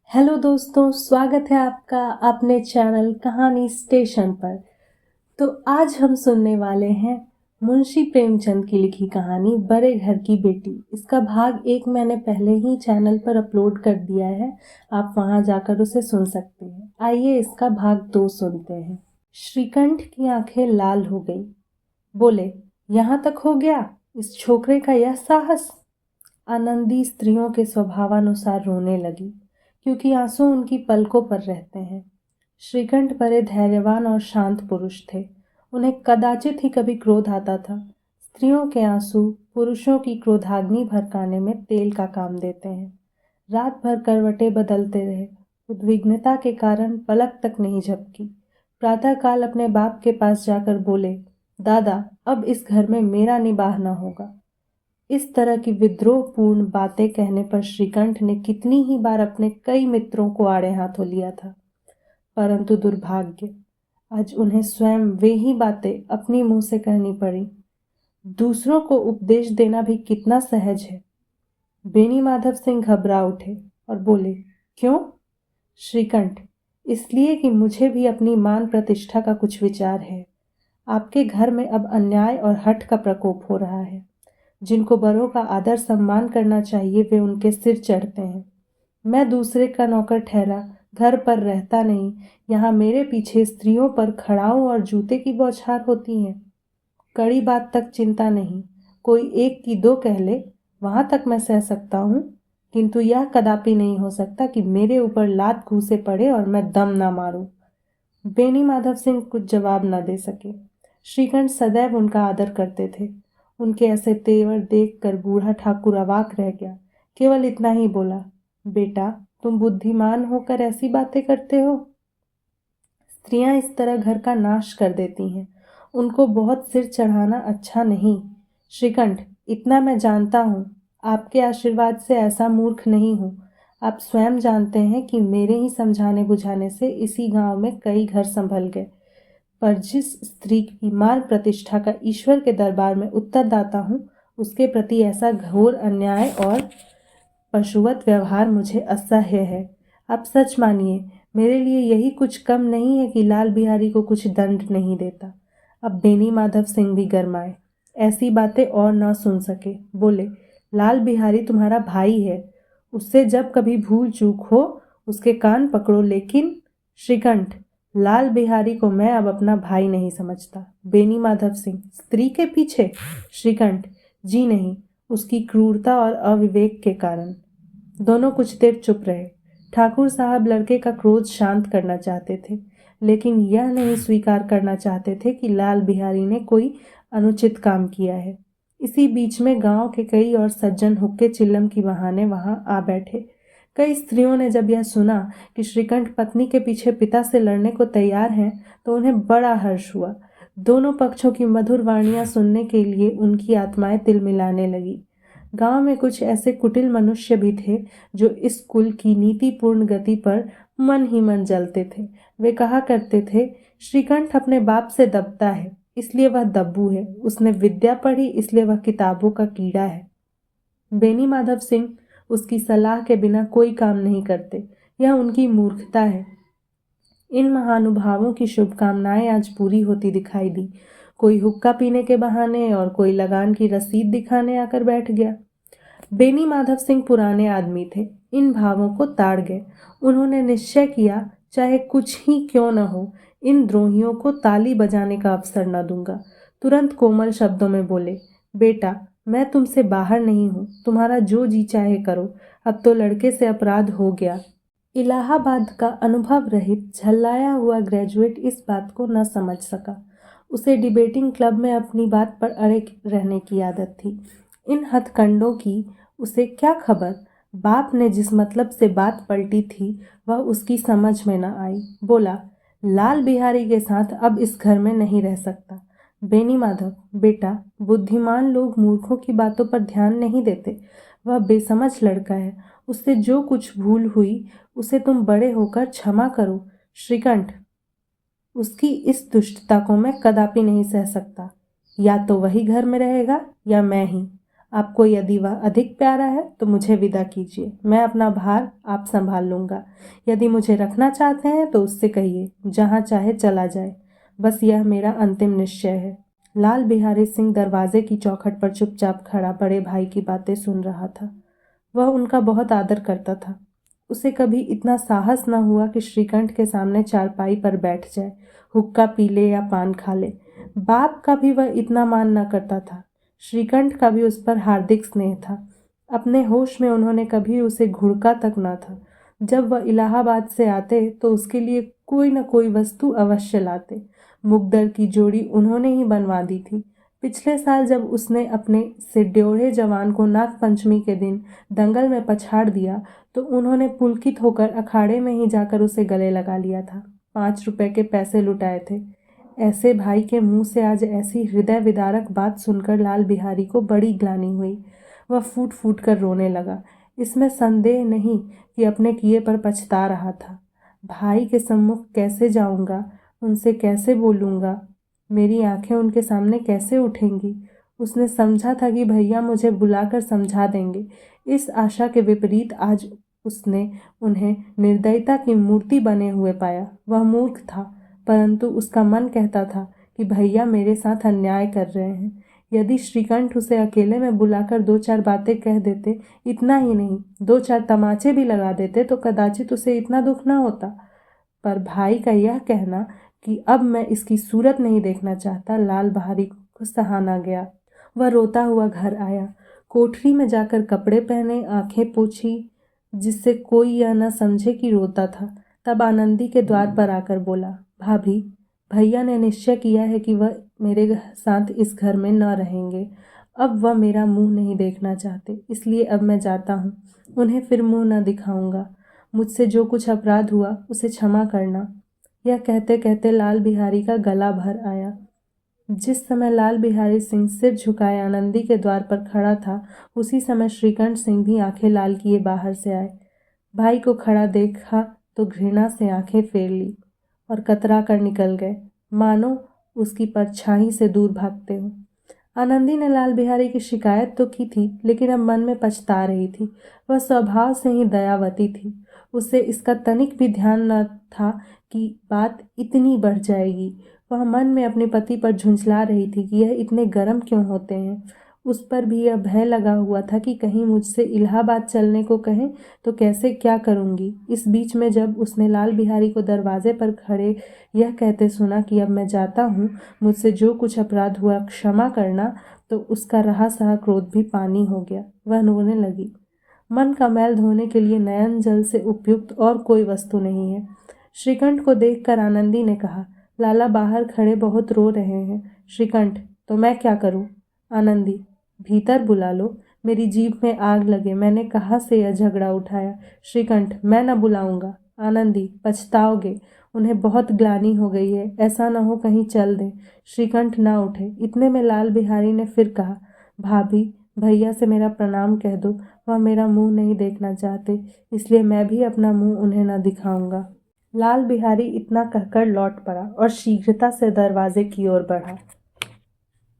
Hello दोस्तों, स्वागत है आपका अपने चैनल कहानी स्टेशन पर। तो आज हम सुनने वाले हैं मुंशी प्रेमचंद की लिखी कहानी बड़े घर की बेटी। इसका भाग 1 मैंने पहले ही चैनल पर अपलोड कर दिया है, आप वहां जाकर उसे सुन सकते हैं। आइए इसका भाग 2 सुनते हैं। श्रीकंठ की आंखें लाल हो गई। बोले, यहाँ तक हो गया, इस छोकरे का यह साहस। आनंदी स्त्रियों के स्वभावानुसार रोने लगी, क्योंकि आंसू उनकी पलकों पर रहते हैं। श्रीकंठ बड़े धैर्यवान और शांत पुरुष थे। उन्हें कदाचित ही कभी क्रोध आता था। स्त्रियों के आंसू पुरुषों की क्रोधाग्नि भड़काने में तेल का काम देते हैं। रात भर करवटें बदलते रहे। उद्विग्नता के कारण पलक तक नहीं झपकी। प्रातःकाल अपने बाप के पास जाकर बोले, दादा, अब इस घर में मेरा निबाह न होगा। इस तरह की विद्रोहपूर्ण बातें कहने पर श्रीकंठ ने कितनी ही बार अपने कई मित्रों को आड़े हाथों लिया था, परंतु दुर्भाग्य, आज उन्हें स्वयं वे ही बातें अपनी मुंह से कहनी पड़ी। दूसरों को उपदेश देना भी कितना सहज है। बेनी माधव सिंह घबरा उठे और बोले, क्यों? श्रीकंठ, इसलिए कि मुझे भी अपनी मान प्रतिष्ठा का कुछ विचार है। आपके घर में अब अन्याय और हठ का प्रकोप हो रहा है। जिनको बड़ों का आदर सम्मान करना चाहिए वे उनके सिर चढ़ते हैं। मैं दूसरे का नौकर ठहरा, घर पर रहता नहीं, यहाँ मेरे पीछे स्त्रियों पर खड़ाऊ और जूते की बौछार होती है। कड़ी बात तक चिंता नहीं, कोई एक की दो कह ले, वहां तक मैं सह सकता हूँ, किंतु यह कदापि नहीं हो सकता कि मेरे ऊपर लात घूंसे पड़े और मैं दम ना मारूं। बेनी माधव सिंह कुछ जवाब न दे सके। श्रीकंठ सदैव उनका आदर करते थे। उनके ऐसे तेवर देखकर बूढ़ा ठाकुर अवाक रह गया। केवल इतना ही बोला, बेटा, तुम बुद्धिमान होकर ऐसी बातें करते हो? स्त्रियां इस तरह घर का नाश कर देती हैं। उनको बहुत सिर चढ़ाना अच्छा नहीं। श्रीकंठ, इतना मैं जानता हूँ, आपके आशीर्वाद से ऐसा मूर्ख नहीं हूँ। आप स्वयं जानते हैं कि मेरे ही समझाने बुझाने से इसी गांव में कई घर संभल गए। पर जिस स्त्री की मान प्रतिष्ठा का ईश्वर के दरबार में उत्तरदाता हूँ, उसके प्रति ऐसा घोर अन्याय और पशुवत व्यवहार मुझे असह्य है। आप सच मानिए, मेरे लिए यही कुछ कम नहीं है कि लाल बिहारी को कुछ दंड नहीं देता। अब बेनी माधव सिंह भी गरमाए, ऐसी बातें और न सुन सके। बोले, लाल बिहारी तुम्हारा भाई है, उससे जब कभी भूल चूक हो उसके कान पकड़ो, लेकिन श्रीकंठ, लाल बिहारी को मैं अब अपना भाई नहीं समझता। बेनी माधव सिंह, स्त्री के पीछे? श्रीकंठ, जी नहीं, उसकी क्रूरता और अविवेक के कारण। दोनों कुछ देर चुप रहे। ठाकुर साहब लड़के का क्रोध शांत करना चाहते थे, लेकिन यह नहीं स्वीकार करना चाहते थे कि लाल बिहारी ने कोई अनुचित काम किया है। इसी बीच में गांव के कई और सज्जन हुक्के चिल्लम की बहाने वहां आ बैठे। कई स्त्रियों ने जब यह सुना कि श्रीकंठ पत्नी के पीछे पिता से लड़ने को तैयार हैं, तो उन्हें बड़ा हर्ष हुआ। दोनों पक्षों की मधुर वाणियां सुनने के लिए उनकी आत्माएं तिलमिलाने लगी। गांव में कुछ ऐसे कुटिल मनुष्य भी थे जो इस कुल की नीतिपूर्ण गति पर मन ही मन जलते थे। वे कहा करते थे, श्रीकंठ अपने बाप से दबता है, इसलिए वह दब्बू है। उसने विद्या पढ़ी, इसलिए वह किताबों का कीड़ा है। बेनी माधव सिंह उसकी सलाह के बिना कोई काम नहीं करते। यह उनकी मूर्खता है। इन महानुभावों की शुभकामनाएं आज पूरी होती दिखाई दी। कोई हुक्का पीने के बहाने और कोई लगान की रसीद दिखाने आकर बैठ गया। बेनी माधव सिंह पुराने आदमी थे, इन भावों को ताड़ गए। उन्होंने निश्चय किया, चाहे कुछ ही क्यों न हो, इन द्रोहियों को ताली बजाने का अवसर न दूंगा। तुरंत कोमल शब्दों में बोले, बेटा, मैं तुमसे बाहर नहीं हूँ, तुम्हारा जो जी चाहे करो। अब तो लड़के से अपराध हो गया। इलाहाबाद का अनुभव रहित झल्लाया हुआ ग्रेजुएट इस बात को न समझ सका। उसे डिबेटिंग क्लब में अपनी बात पर अड़े रहने की आदत थी। इन हथकंडों की उसे क्या खबर? बाप ने जिस मतलब से बात पलटी थी वह उसकी समझ में न आई। बोला, लाल बिहारी के साथ अब इस घर में नहीं रह सकता। बेनी माधव, बेटा, बुद्धिमान लोग मूर्खों की बातों पर ध्यान नहीं देते। वह बेसमझ लड़का है, उससे जो कुछ भूल हुई उसे तुम बड़े होकर क्षमा करो। श्रीकंठ, उसकी इस दुष्टता को मैं कदापि नहीं सह सकता। या तो वही घर में रहेगा या मैं ही। आपको यदि वह अधिक प्यारा है तो मुझे विदा कीजिए, मैं अपना भार आप संभाल लूँगा। यदि मुझे रखना चाहते हैं तो उससे कहिए, जहाँ चाहे चला जाए। बस यह मेरा अंतिम निश्चय है। लाल बिहारी सिंह दरवाजे की चौखट पर चुपचाप खड़ा बड़े भाई की बातें सुन रहा था। वह उनका बहुत आदर करता था। उसे कभी इतना साहस न हुआ कि श्रीकंठ के सामने चारपाई पर बैठ जाए, हुक्का पी ले या पान खा ले। बाप का भी वह इतना मान न करता था। श्रीकंठ का भी उस पर हार्दिक स्नेह था। अपने होश में उन्होंने कभी उसे घुड़का तक न था। जब वह इलाहाबाद से आते तो उसके लिए कोई न कोई वस्तु अवश्य लाते। मुकद्दर की जोड़ी उन्होंने ही बनवा दी थी। पिछले साल जब उसने अपने सिड्योढ़े जवान को नाग पंचमी के दिन दंगल में पछाड़ दिया तो उन्होंने पुलकित होकर अखाड़े में ही जाकर उसे गले लगा लिया था। 5 रुपए के पैसे लुटाए थे। ऐसे भाई के मुंह से आज ऐसी हृदय विदारक बात सुनकर लाल बिहारी को बड़ी ग्लानि हुई। वह फूट फूट कर रोने लगा। इसमें संदेह नहीं कि अपने किए पर पछता रहा था। भाई के सम्मुख कैसे जाऊंगा, उनसे कैसे बोलूंगा, मेरी आंखें उनके सामने कैसे उठेंगी। उसने समझा था कि भैया मुझे बुलाकर समझा देंगे। इस आशा के विपरीत आज उसने उन्हें निर्दयता की मूर्ति बने हुए पाया। वह मूर्ख था, परंतु उसका मन कहता था कि भैया मेरे साथ अन्याय कर रहे हैं। यदि श्रीकंठ उसे अकेले में बुलाकर 2-4 बातें कह देते, इतना ही नहीं 2-4 तमाचे भी लगा देते तो कदाचित उसे इतना दुख न होता। पर भाई का यह कहना कि अब मैं इसकी सूरत नहीं देखना चाहता, लाल बहारी को सहा न गया। वह रोता हुआ घर आया। कोठरी में जाकर कपड़े पहने, आंखें पोंछी, जिससे कोई यह न समझे कि रोता था। तब आनंदी के द्वार पर आकर बोला, भाभी, भैया ने निश्चय किया है कि वह मेरे साथ इस घर में न रहेंगे। अब वह मेरा मुंह नहीं देखना चाहते, इसलिए अब मैं जाता हूँ। उन्हें फिर मुंह न दिखाऊंगा। मुझसे जो कुछ अपराध हुआ उसे क्षमा करना। यह कहते कहते लाल बिहारी का गला भर आया। जिस समय लाल बिहारी सिंह सिर झुकाए आनंदी के द्वार पर खड़ा था, उसी समय श्रीकंठ सिंह भी आंखें लाल किए बाहर से आए। भाई को खड़ा देखा तो घृणा से आंखें फेर ली और कतरा कर निकल गए, मानो उसकी परछाई से दूर भागते हो। आनंदी ने लाल बिहारी की शिकायत तो की थी, लेकिन अब मन में पछता रही थी। वह स्वभाव से ही दयावती थी। उसे इसका तनिक भी ध्यान न था कि बात इतनी बढ़ जाएगी। वह मन में अपने पति पर झुंझला रही थी कि यह इतने गर्म क्यों होते हैं। उस पर भी यह भय लगा हुआ था कि कहीं मुझसे इलाहाबाद चलने को कहें तो कैसे क्या करूंगी। इस बीच में जब उसने लाल बिहारी को दरवाजे पर खड़े यह कहते सुना कि अब मैं जाता हूँ, मुझसे जो कुछ अपराध हुआ क्षमा करना, तो उसका रहा सहा क्रोध भी पानी हो गया। वह रोने लगी। मन का मैल धोने के लिए नयन जल से उपयुक्त और कोई वस्तु नहीं है। श्रीकंठ को देखकर आनंदी ने कहा, लाला बाहर खड़े बहुत रो रहे हैं। श्रीकंठ, तो मैं क्या करूं? आनंदी, भीतर बुला लो। मेरी जीभ में आग लगे, मैंने कहाँ से यह झगड़ा उठाया। श्रीकंठ, मैं न बुलाऊंगा। आनंदी, पछताओगे, उन्हें बहुत ग्लानि हो गई है, ऐसा न हो कहीं चल दें। श्रीकंठ ना उठे। इतने में लाल बिहारी ने फिर कहा, भाभी, भैया से मेरा प्रणाम कह दो, वह मेरा मुंह नहीं देखना चाहते, इसलिए मैं भी अपना मुंह उन्हें न दिखाऊंगा। लाल बिहारी इतना कहकर लौट पड़ा और शीघ्रता से दरवाजे की ओर बढ़ा।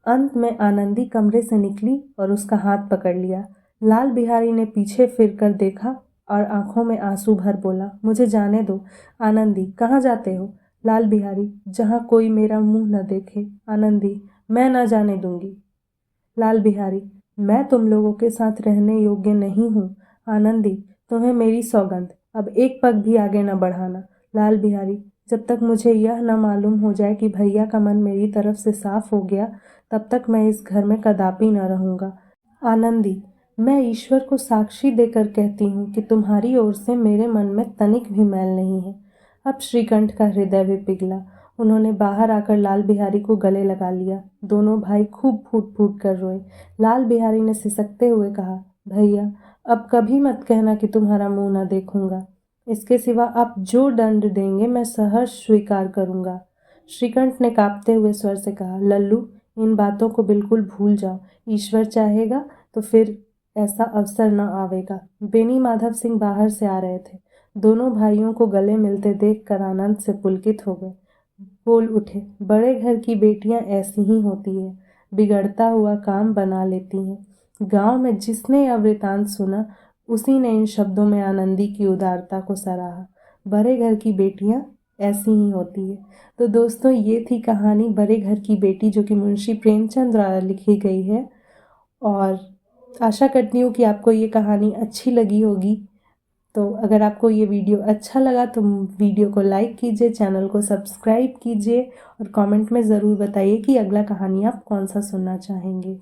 अंत में आनंदी कमरे से निकली और उसका हाथ पकड़ लिया। लाल बिहारी ने पीछे फिरकर देखा और आंखों में आंसू भर बोला, मुझे जाने दो। आनंदी, कहाँ जाते हो? लाल बिहारी, जहाँ कोई मेरा मुंह न देखे। आनंदी, मैं न जाने दूंगी। लाल बिहारी, मैं तुम लोगों के साथ रहने योग्य नहीं हूँ। आनंदी, तुम्हें मेरी सौगंध, अब एक पग भी आगे न बढ़ाना। लाल बिहारी, जब तक मुझे यह न मालूम हो जाए कि भैया का मन मेरी तरफ से साफ हो गया, तब तक मैं इस घर में कदापि न रहूंगा। आनंदी, मैं ईश्वर को साक्षी देकर कहती हूँ कि तुम्हारी ओर से मेरे मन में तनिक भी मैल नहीं है। अब श्रीकंठ का हृदय भी पिघला। उन्होंने बाहर आकर लाल बिहारी को गले लगा लिया। दोनों भाई खूब फूट फूट कर रोए। लाल बिहारी ने सिसकते हुए कहा, भैया, अब कभी मत कहना कि तुम्हारा मुंह न देखूंगा। इसके सिवा आप जो दंड देंगे मैं सहर्ष स्वीकार करूंगा। श्रीकंठ ने कांपते हुए स्वर से कहा, लल्लू, इन बातों को बिल्कुल भूल जाओ। ईश्वर चाहेगा तो फिर ऐसा अवसर न आवेगा। बेनी माधव सिंह बाहर से आ रहे थे। दोनों भाइयों को गले मिलते देखकर आनंद से पुलकित हो गए। बोल उठे, बड़े घर की बेटियां ऐसी ही होती है, बिगड़ता हुआ काम बना लेती हैं। गांव में जिसने यह वृतांत सुना उसी ने इन शब्दों में आनंदी की उदारता को सराहा। बड़े घर की बेटियां ऐसी ही होती है। तो दोस्तों, ये थी कहानी बड़े घर की बेटी, जो कि मुंशी प्रेमचंद द्वारा लिखी गई है। और आशा करती हूँ कि आपको ये कहानी अच्छी लगी होगी। तो अगर आपको ये वीडियो अच्छा लगा तो वीडियो को लाइक कीजिए, चैनल को सब्सक्राइब कीजिए और कमेंट में ज़रूर बताइए कि अगला कहानी आप कौन सा सुनना चाहेंगे।